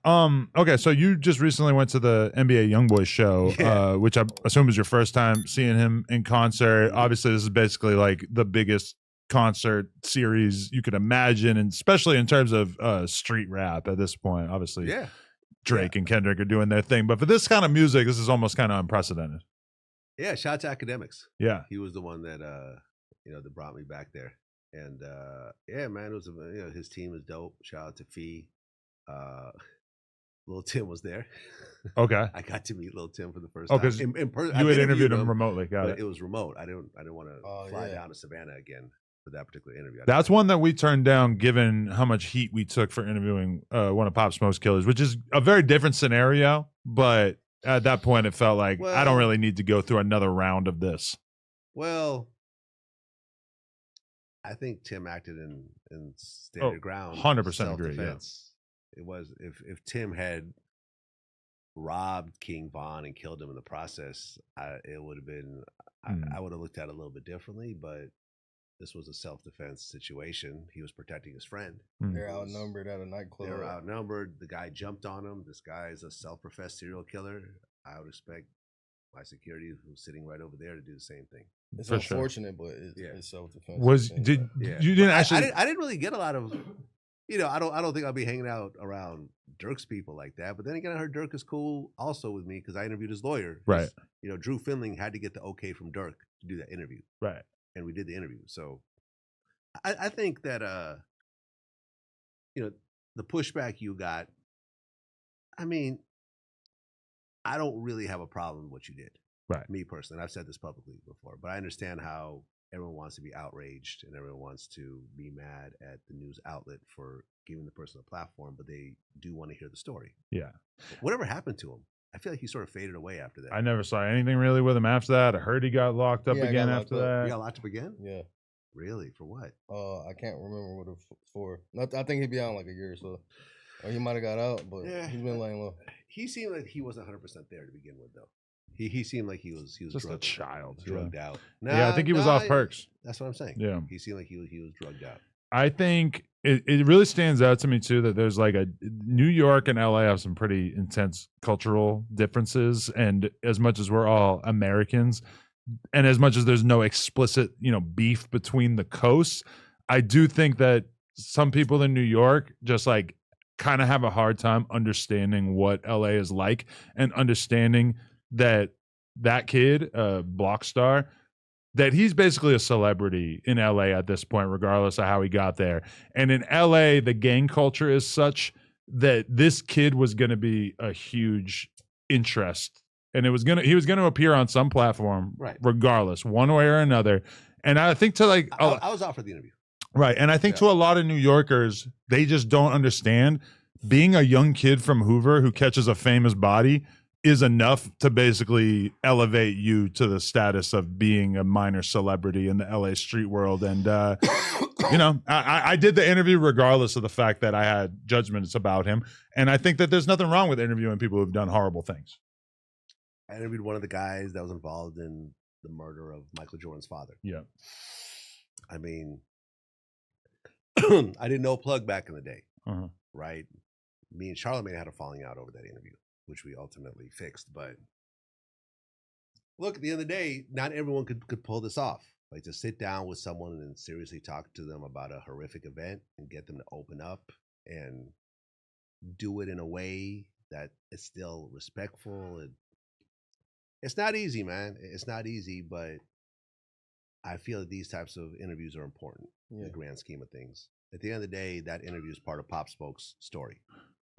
Okay, so you just recently went to the NBA YoungBoy show, which I assume is your first time seeing him in concert. Obviously, this is basically like the biggest concert series you could imagine, and especially in terms of street rap at this point. Obviously, Drake and Kendrick are doing their thing, but for this kind of music, this is almost kind of unprecedented. Yeah, shout out to Academics. Yeah, he was the one that that brought me back there, and yeah, man, it was his team is dope. Shout out to Fee. Lil Tim was there. Okay, I got to meet Lil Tim for the first time. Because in person, you had interviewed him remotely. Got it. It was remote. I didn't want to fly down to Savannah again for that particular interview. That's one that we turned down, given how much heat we took for interviewing one of Pop Smoke's killers, which is a very different scenario. But at that point, it felt like I don't really need to go through another round of this. Well, I think Tim acted in stand your ground. 100% agree. Yeah. It was if Tim had robbed King Von and killed him in the process, it would have been I would have looked at it a little bit differently, but this was a self-defense situation. He was protecting his friend. They're outnumbered at a nightclub. They're outnumbered. The guy jumped on him. This guy is a self-professed serial killer. I would expect my security, who's sitting right over there, to do the same thing. It's unfortunate, but it's self-defense. You didn't actually? I didn't really get a lot of. I don't think I'll be hanging out around Dirk's people like that. But then again, I heard Dirk is cool also with me because I interviewed his lawyer. Right. Drew Finling had to get the okay from Dirk to do that interview. Right. And we did the interview. So I think that the pushback you got, I mean, I don't really have a problem with what you did. Right. Me personally. And I've said this publicly before, but I understand how everyone wants to be outraged and everyone wants to be mad at the news outlet for giving the person a platform, but they do want to hear the story. Yeah. Whatever happened to him? I feel like he sort of faded away after that. I never saw anything really with him after that. I heard he got locked up again after that. He got locked up again? Yeah. Really? For what? I can't remember what it was for. I think he'd be out in like a year or so. Or he might have got out, but he's been laying low. He seemed like he wasn't 100% there to begin with, though. He seemed like he was just a child, drugged out. I think he was off perks. That's what I'm saying. Yeah, he seemed like he was drugged out. I think it really stands out to me too that there's like New York and LA have some pretty intense cultural differences, and as much as we're all Americans, and as much as there's no explicit beef between the coasts, I do think that some people in New York just like kind of have a hard time understanding what LA is like and understanding that kid, Blockstar, that he's basically a celebrity in LA at this point, regardless of how he got there. And in LA, the gang culture is such that this kid was going to be a huge interest, and he was going to appear on some platform, right, regardless, one way or another. And I think to like, I was offered the interview. Right. And I think to a lot of New Yorkers, they just don't understand being a young kid from Hoover who catches a famous body is enough to basically elevate you to the status of being a minor celebrity in the LA street world. And, I did the interview regardless of the fact that I had judgments about him. And I think that there's nothing wrong with interviewing people who've done horrible things. I interviewed one of the guys that was involved in the murder of Michael Jordan's father. Yeah. I mean, I didn't know Plug back in the day, right? Me and Charlamagne had a falling out over that interview, which we ultimately fixed. But look, at the end of the day, not everyone could pull this off. Like to sit down with someone and seriously talk to them about a horrific event and get them to open up and do it in a way that is still respectful. It's not easy, man. It's not easy, but I feel that these types of interviews are important in the grand scheme of things. At the end of the day, that interview is part of Pop Smoke's story.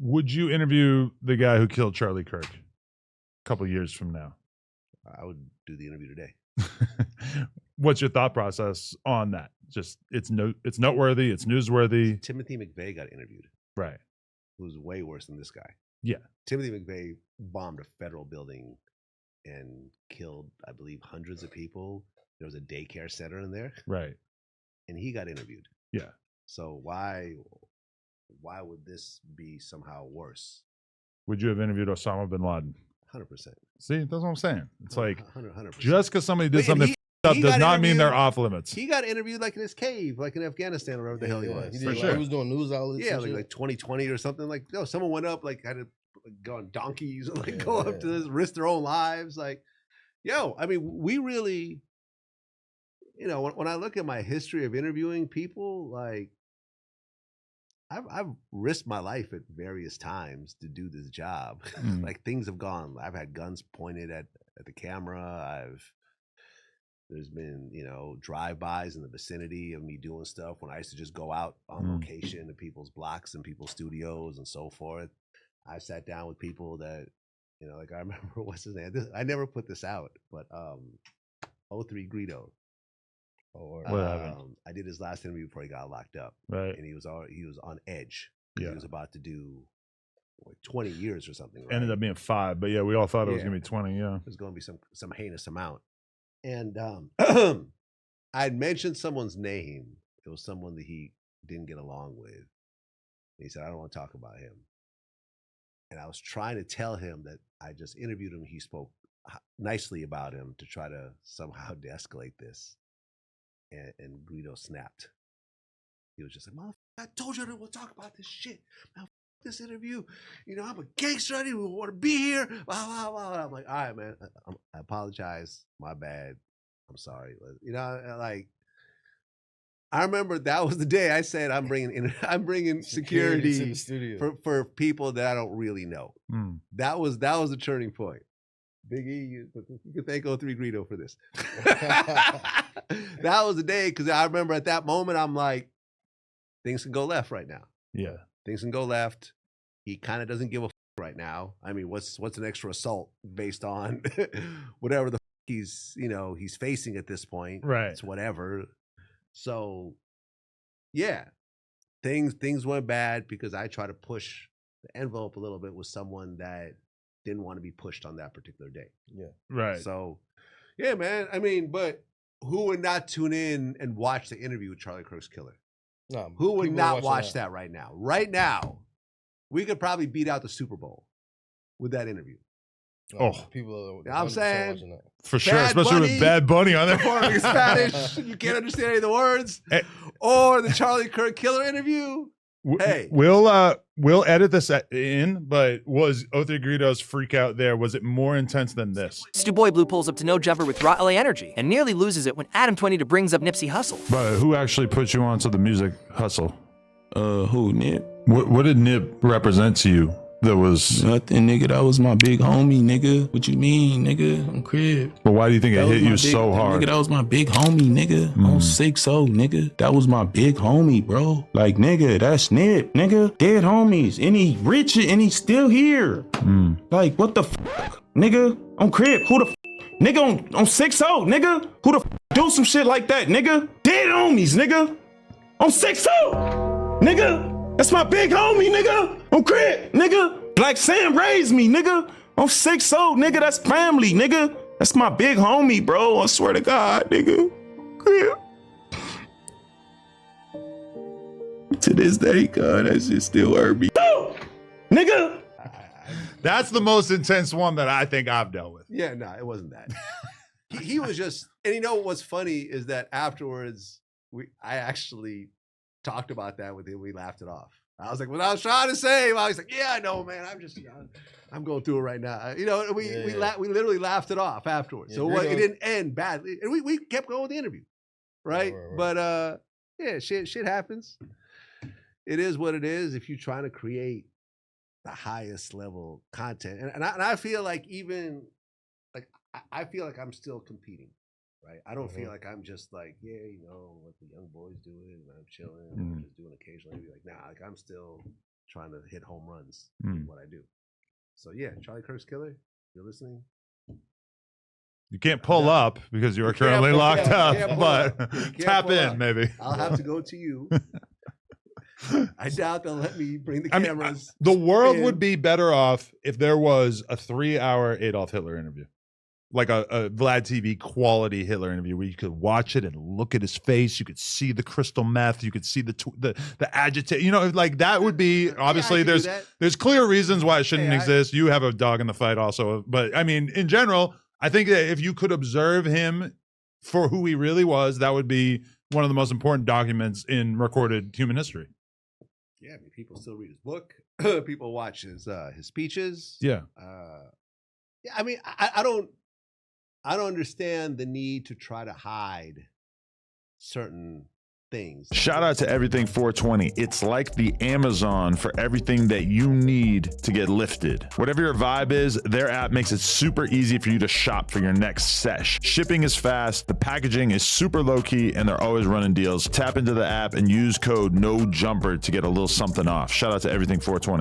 Would you interview the guy who killed Charlie Kirk a couple years from now? I would do the interview today. What's your thought process on that? Just it's noteworthy, it's newsworthy. Timothy McVeigh got interviewed. Right. Who's way worse than this guy. Yeah. Timothy McVeigh bombed a federal building and killed, I believe, hundreds of people. There was a daycare center in there. Right. And he got interviewed. Yeah. So why would this be somehow worse? Would you have interviewed Osama bin Laden? 100%. See, that's what I'm saying. It's like 100%. just because somebody did something up does not mean they're off limits. He got interviewed like in his cave, like in Afghanistan or wherever the hell he was. He was doing news outlets. Yeah, like 2020 or something. Like, no, someone went up, like had to go on donkeys and like go up to this, risk their own lives. Like, yo, I mean, we really, you know, when I look at my history of interviewing people, like, I've risked my life at various times to do this job. Like things have gone. I've had guns pointed at the camera. There's been, you know, drive-bys in the vicinity of me doing stuff when I used to just go out on location to people's blocks and people's studios and so forth. I sat down with people that, you know, like I remember what's his name. I never put this out, but 03 Greedo. I did his last interview before he got locked up, right? And he was on edge. He was about to do like 20 years or something. Right? Ended up being 5, but yeah, we all thought it was gonna be 20. Yeah, it was gonna be some heinous amount. And I'd mentioned someone's name. It was someone that he didn't get along with. And he said, "I don't want to talk about him." And I was trying to tell him that I just interviewed him. He spoke nicely about him to try to somehow de-escalate this. And Greedo snapped. He was just like, "Motherfucker, I told you I didn't want to talk about this shit. Now, this interview. You know, I'm a gangster. I didn't even want to be here." Blah, blah, blah. I'm like, "All right, man. I apologize. My bad. I'm sorry." You know, like, I remember that was the day I said I'm bringing security for people that I don't really know. That was the turning point. Big E, you can thank 03 Greedo for this. That was the day, because I remember at that moment, I'm like, things can go left right now. Yeah. Things can go left. He kind of doesn't give a right now. I mean, what's an extra assault based on whatever the he's facing at this point. Right. It's whatever. So, yeah, things went bad because I tried to push the envelope a little bit with someone that didn't want to be pushed on that particular day. Yeah. Right. So, yeah, man. I mean, but who would not tune in and watch the interview with Charlie Kirk's killer? No, who would not watch that right now? Right now, we could probably beat out the Super Bowl with that interview. People. I'm saying for sure, especially with Bad Bunny on there. Performing in Spanish, you can't understand any of the words. Or the Charlie Kirk killer interview. Hey, we'll edit this in, but was 03 Greedo's freak out there? Was it more intense than this? Stu Boy Blue pulls up to No Jumper with raw LA energy and nearly loses it when Adam 22 brings up Nipsey Hussle. But who actually put you onto the music hustle? Who, Nip? What did Nip represent to you? That was nothing, nigga. That was my big homie, nigga. What you mean, nigga? I'm crib. But why do you think it hit you so hard? Nigga, that was my big homie, nigga. On 6-0, nigga. That was my big homie, bro. Like, nigga, that's Nip, nigga. Dead homies. And he rich and he's still here. Like, what the fuck? Nigga, on crib. Who the fuck? Nigga, on 6-0, nigga. Who the fuck do some shit like that, nigga? Dead homies, nigga. On 6-0, nigga. That's my big homie, nigga. On crib, nigga. Black Sam raised me, nigga. On 6-0, nigga. That's family, nigga. That's my big homie, bro. I swear to God, nigga. Crib. To this day, God, that shit still hurt me. Oh, nigga. That's the most intense one that I think I've dealt with. Yeah, no, it wasn't that. he was just, and you know what's funny is that afterwards, I actually talked about that with him. We laughed it off. I was like, what I was trying to say, I was like, yeah, I know, man. I'm going through it right now. You know, we literally laughed it off afterwards. So it didn't end badly, and we kept going with the interview, right? But yeah, shit happens. It is what it is. If you're trying to create the highest level content, and I feel like I feel like I'm still competing. Right, I don't feel like I'm just like, yeah, you know what the young boys doing, and I'm chilling, I'm just doing occasionally. Like, nah, like I'm still trying to hit home runs with what I do. So yeah, Charlie Kirk's killer. If you're listening, you can't pull up because you are currently locked up, but tap in maybe. I'll have to go to you. I doubt they'll let me bring the cameras. The world would be better off if there was a 3-hour Adolf Hitler interview. Like a Vlad TV quality Hitler interview where you could watch it and look at his face. You could see the crystal meth. You could see the agitate. You know, like that would be obviously there's clear reasons why it shouldn't exist. You have a dog in the fight also, but I mean, in general, I think that if you could observe him for who he really was, that would be one of the most important documents in recorded human history. Yeah, I mean, people still read his book. People watch his speeches. Yeah. Yeah, I mean, I don't understand the need to try to hide certain things. Shout out to Everything 420. It's like the Amazon for everything that you need to get lifted. Whatever your vibe is, their app makes it super easy for you to shop for your next sesh. Shipping is fast, the packaging is super low key, and they're always running deals. Tap into the app and use code NOJUMPER to get a little something off. Shout out to Everything 420.